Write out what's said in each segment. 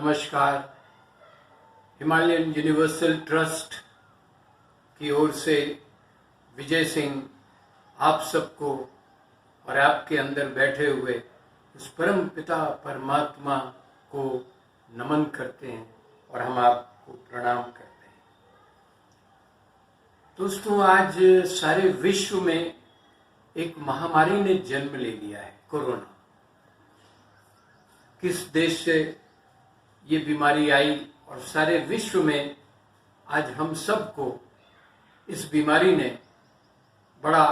नमस्कार। Himalayan universal trust की ओर से विजय सिंह आप सबको और आपके अंदर बैठे हुए उस परम पिता परमात्मा को नमन करते हैं और हम आपको प्रणाम करते हैं। दोस्तों, आज सारे विश्व में एक महामारी ने जन्म ले लिया है, कोरोना। किस देश से ये बीमारी आई और सारे विश्व में आज हम सबको इस बीमारी ने बड़ा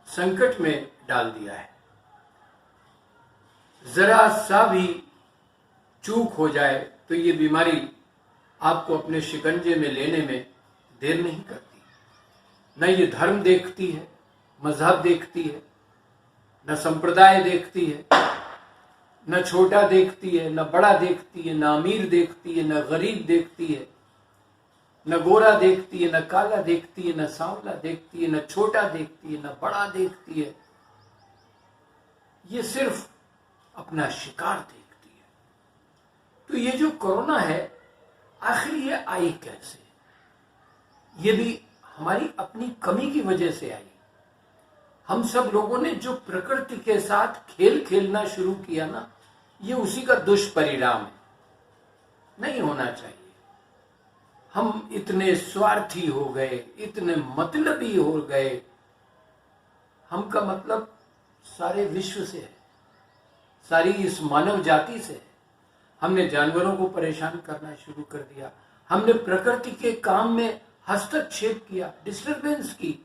संकट में डाल दिया है। जरा सा भी चूक हो जाए तो ये बीमारी आपको अपने शिकंजे में लेने में देर नहीं करती। न ये धर्म देखती है, मजहब देखती है, न संप्रदाय देखती है, न छोटा देखती है, न बड़ा देखती है, न अमीर देखती है, न गरीब देखती है, न गोरा देखती है, न काला देखती है, न सांवला देखती है, न छोटा देखती है, न बड़ा देखती है। ये सिर्फ अपना शिकार देखती है। तो ये जो कोरोना है, आखिर ये आई कैसे? ये भी हमारी अपनी कमी की वजह से आई। हम सब लोगों ने जो प्रकृति के साथ खेल खेलना शुरू किया ना, ये उसी का दुष्परिणाम है। नहीं होना चाहिए। हम इतने स्वार्थी हो गए, इतने मतलबी हो गए। हम का मतलब सारे विश्व से है, सारी इस मानव जाति से है। हमने जानवरों को परेशान करना शुरू कर दिया। हमने प्रकृति के काम में हस्तक्षेप किया, डिस्टरबेंस की।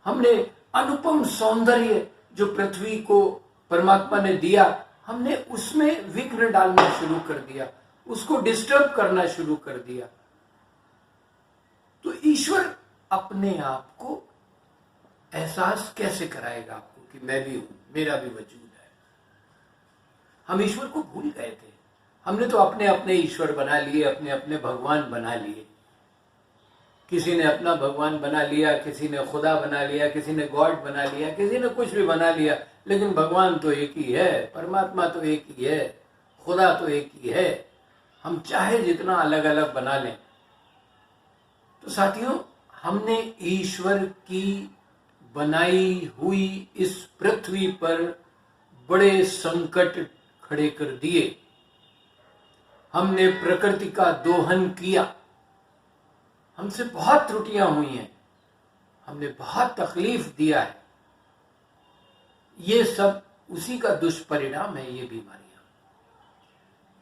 हमने अनुपम सौंदर्य जो पृथ्वी को परमात्मा ने दिया, हमने उसमें विघ्न डालना शुरू कर दिया, उसको डिस्टर्ब करना शुरू कर दिया। तो ईश्वर अपने आप को एहसास कैसे कराएगा आपको कि मैं भी हूं, मेरा भी वजूद है? हम ईश्वर को भूल गए थे। हमने तो अपने अपने ईश्वर बना लिए, अपने अपने भगवान बना लिए। किसी ने अपना भगवान बना लिया, किसी ने खुदा बना लिया, किसी ने गॉड बना लिया, किसी ने कुछ भी बना लिया, लेकिन भगवान तो एक ही है, परमात्मा तो एक ही है, खुदा तो एक ही है। हम चाहे जितना अलग अलग बना लें। तो साथियों, हमने ईश्वर की बनाई हुई इस पृथ्वी पर बड़े संकट खड़े कर दिए। हमने प्रकृति का दोहन किया। हमसे बहुत त्रुटियां हुई हैं, हमने बहुत तकलीफ दिया है। ये सब उसी का दुष्परिणाम है, ये बीमारियां।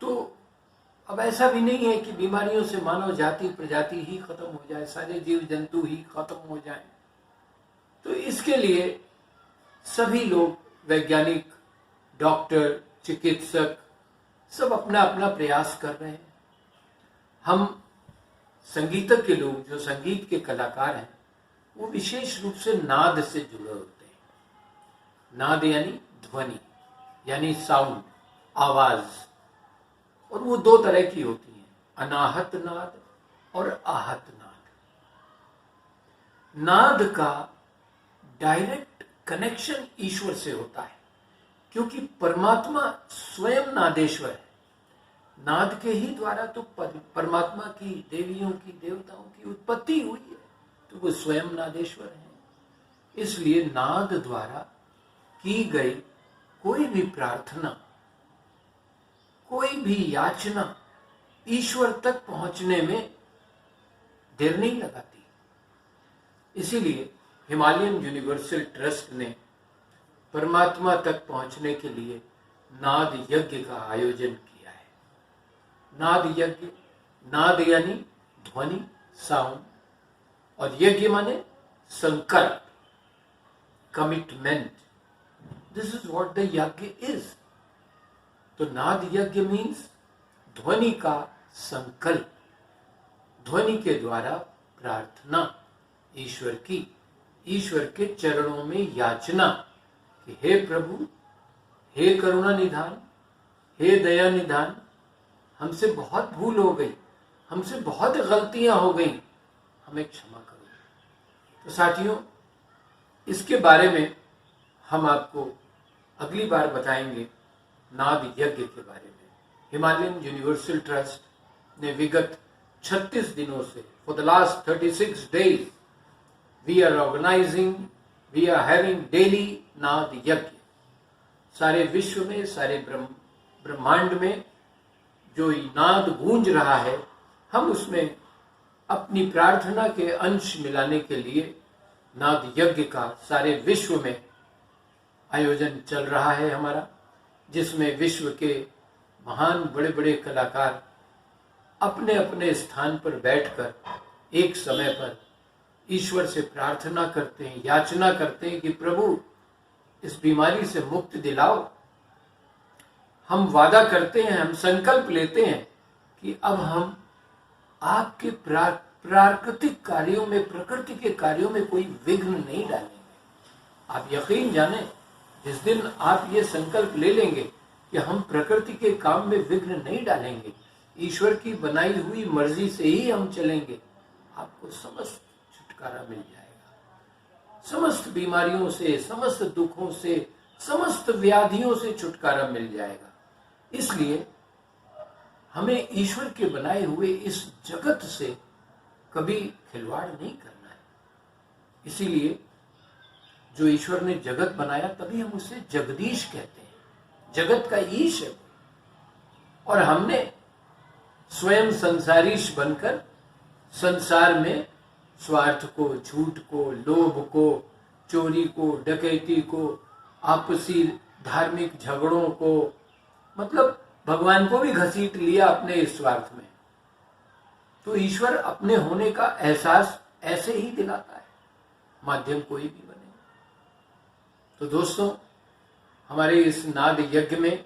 तो अब ऐसा भी नहीं है कि बीमारियों से मानव जाति प्रजाति ही खत्म हो जाए, सारे जीव जंतु ही खत्म हो जाए। तो इसके लिए सभी लोग, वैज्ञानिक, डॉक्टर, चिकित्सक, सब अपना अपना प्रयास कर रहे हैं। हम संगीतज्ञ लोग, जो संगीत के कलाकार हैं, वो विशेष रूप से नाद से जुड़े होते हैं। नाद यानी ध्वनि, यानी साउंड, आवाज। और वो दो तरह की होती है, अनाहत नाद और आहत नाद। नाद का डायरेक्ट कनेक्शन ईश्वर से होता है, क्योंकि परमात्मा स्वयं नादेश्वर है। नाद के ही द्वारा तो परमात्मा की, देवियों की, देवताओं की उत्पत्ति हुई है। तो वो स्वयं नादेश्वर है। इसलिए नाद द्वारा की गई कोई भी प्रार्थना, कोई भी याचना ईश्वर तक पहुंचने में देर नहीं लगाती। इसीलिए हिमालयन यूनिवर्सल ट्रस्ट ने परमात्मा तक पहुंचने के लिए नाद यज्ञ का आयोजन किया है। नाद यज्ञ, नाद यानी ध्वनि, साउंड, और यज्ञ माने संकल्प, commitment. This is what the यज्ञ इज। तो नाद यज्ञ मीन्स ध्वनि का संकल्प, ध्वनि के द्वारा प्रार्थना ईश्वर की, ईश्वर के चरणों में याचना कि हे प्रभु, हे करुणा निधान, हे दया निधान, हमसे बहुत भूल हो गई, हमसे बहुत गलतियां हो गई, हमें क्षमा करो। तो साथियों, इसके बारे में हम आपको अगली बार बताएंगे, नाद यज्ञ के बारे में। हिमालयन यूनिवर्सल ट्रस्ट ने विगत 36 दिनों से for the last 36 days we are organising, we are having daily Naad Yagya. सारे विश्व में, सारे ब्रह्मांड में जो नाद गूंज रहा है, हम उसमें अपनी प्रार्थना के अंश मिलाने के लिए नाद यज्ञ का सारे विश्व में आयोजन चल रहा है हमारा, जिसमें विश्व के महान बड़े बड़े कलाकार अपने अपने स्थान पर बैठकर एक समय पर ईश्वर से प्रार्थना करते हैं, याचना करते हैं कि प्रभु इस बीमारी से मुक्ति दिलाओ। हम वादा करते हैं, हम संकल्प लेते हैं कि अब हम आपके प्राकृतिक कार्यों में, प्रकृति के कार्यों में कोई विघ्न नहीं डालेंगे। आप यकीन जाने, जिस दिन आप ये संकल्प ले लेंगे कि हम प्रकृति के काम में विघ्न नहीं डालेंगे, ईश्वर की बनाई हुई मर्जी से ही हम चलेंगे, आपको समस्त छुटकारा मिल जाएगा। समस्त बीमारियों से, समस्त दुखों से, समस्त व्याधियों से छुटकारा मिल जाएगा। इसलिए हमें ईश्वर के बनाए हुए इस जगत से कभी खिलवाड़ नहीं करना है। इसीलिए जो ईश्वर ने जगत बनाया, तभी हम उसे जगदीश कहते हैं, जगत का ईश है। और हमने स्वयं संसारीश बनकर संसार में स्वार्थ को, झूठ को, लोभ को, चोरी को, डकैती को, आपसी धार्मिक झगड़ों को, मतलब भगवान को भी घसीट लिया अपने इस स्वार्थ में। तो ईश्वर अपने होने का एहसास ऐसे ही दिलाता है, माध्यम कोई भी बने। तो दोस्तों, हमारे इस नाद यज्ञ में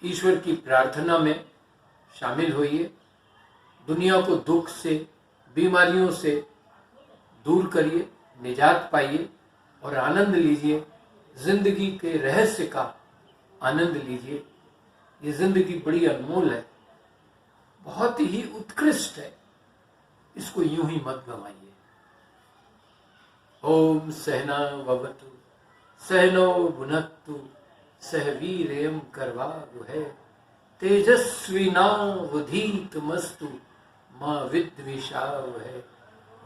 ईश्वर की प्रार्थना में शामिल होइए। दुनिया को दुख से, बीमारियों से दूर करिए, निजात पाइए और आनंद लीजिए। जिंदगी के रहस्य का आनंद लीजिए। ये जिंदगी बड़ी अनमोल है, बहुत ही उत्कृष्ट है, इसको यूं ही मत गंवाइए। ओम सहना भवतु सहनो भुनक्तु सह वीर्यं करवावहै तेजस्विनावधीतमस्तु मा विद्विषावहै।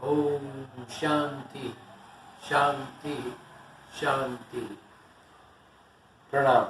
ओम शांति शांति शांति। प्रणाम।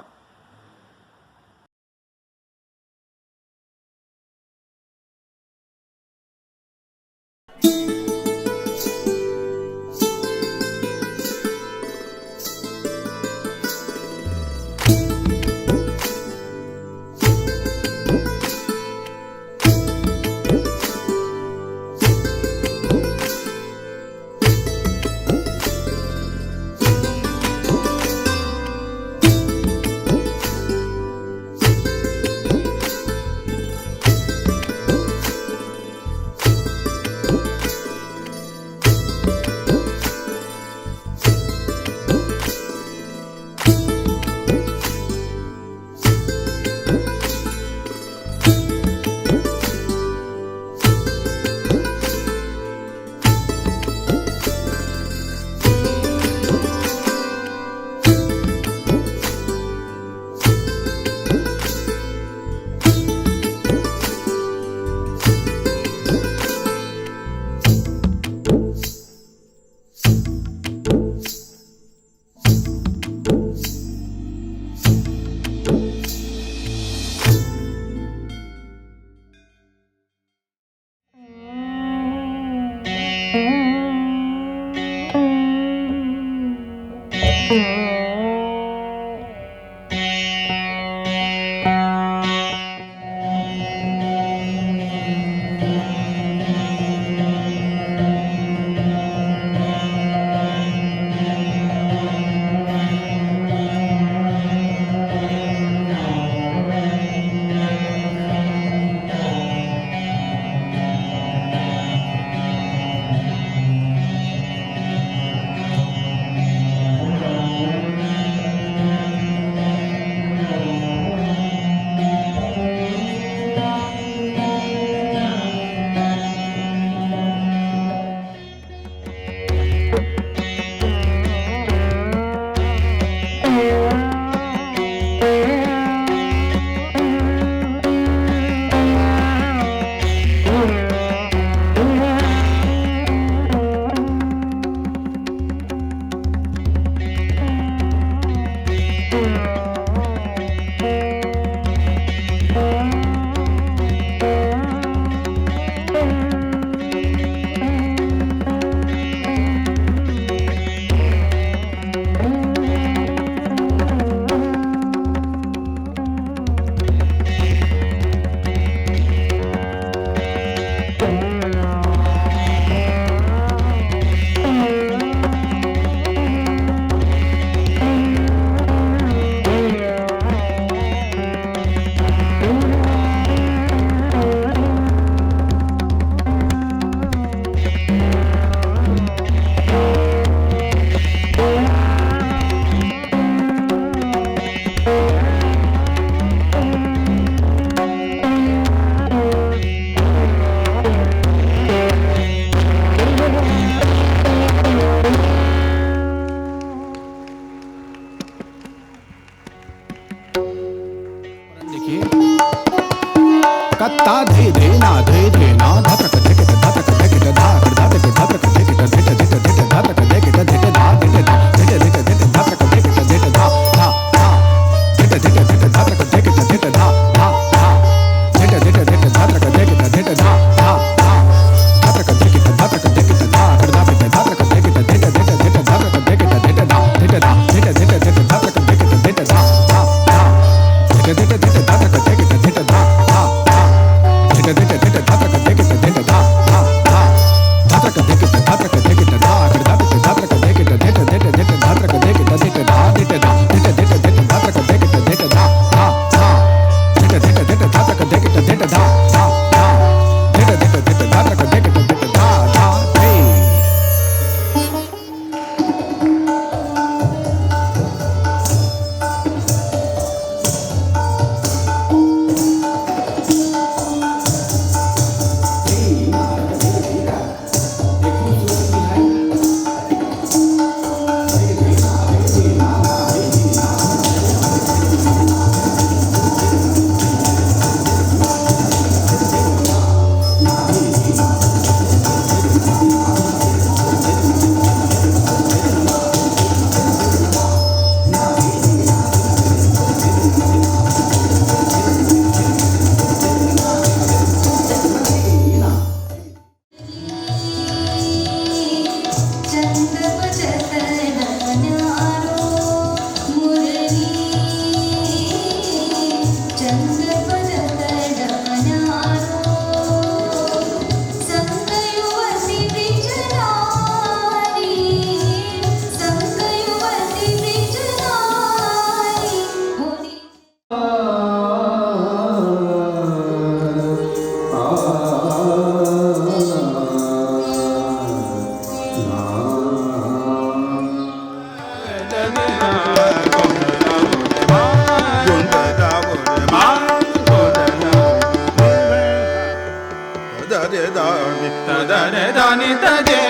re da ni da re da ni da de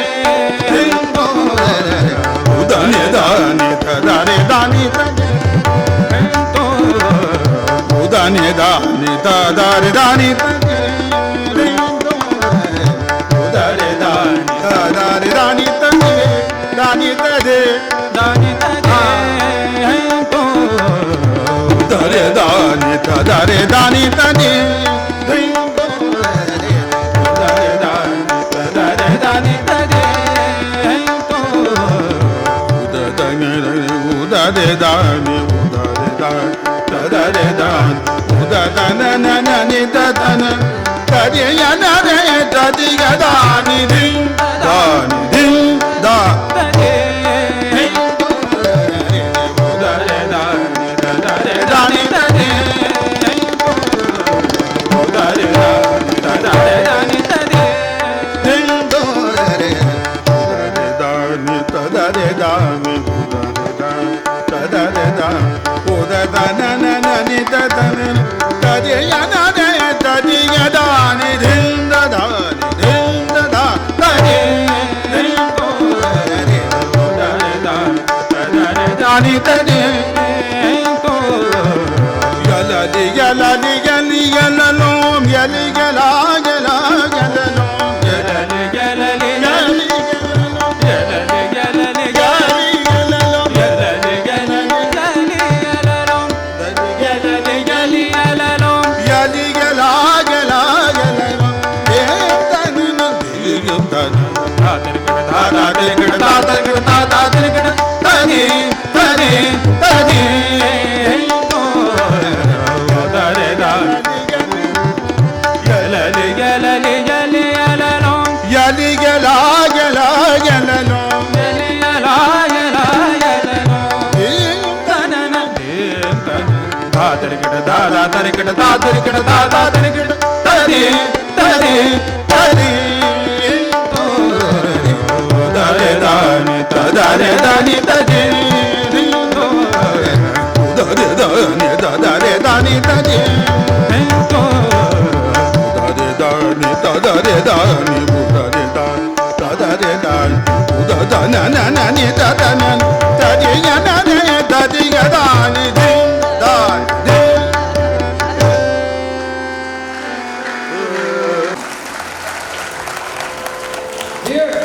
da ni da ni da re da ni da de da ni da ni da re da ni da de da re da re da ni da de da ni da de da ni da de da re da ni da re da ni da de da da ni da da da da da da da na na na ni da da na da di ya na re da di ga da ni ding da ni ding da da ni da re da ni da da re da ni da ni da re da da re da ni da ni ding do re da ni da da re da ni da da da da da na na na ni da da na da di ya na re da di ga da ni ding da da ni ding da da da di ding do re da re da da ni da di to ya la di ya la di ya li ya la lom ya li ya la ya la ya la lom ya la li ya la li ya li ya la li ya la li ya li ya la lom ya la li ya la li ya la lom ya la li ya li ya la lom ya li ya la ya la ya la lom ye ta ni na di ya ta na ta te ke ta ta te ke ta ta ke ta ta te ke ta ni ta ni ta ni da re da ya la li ya la li ya li ya la lom ya li ya la ya la ya la lom ya li ya la ya la ya la lom ta na na ta te ke ta ta te ke ta ta te ke ta ta te ke ta ni ta ni ta ni da re da ni da re da ni da ni da re da ni da re da ni da ni da re da ni da re da ni da re da re da da na na na ni da da na da di ya na ne da di ya da ni ding da ding. Dear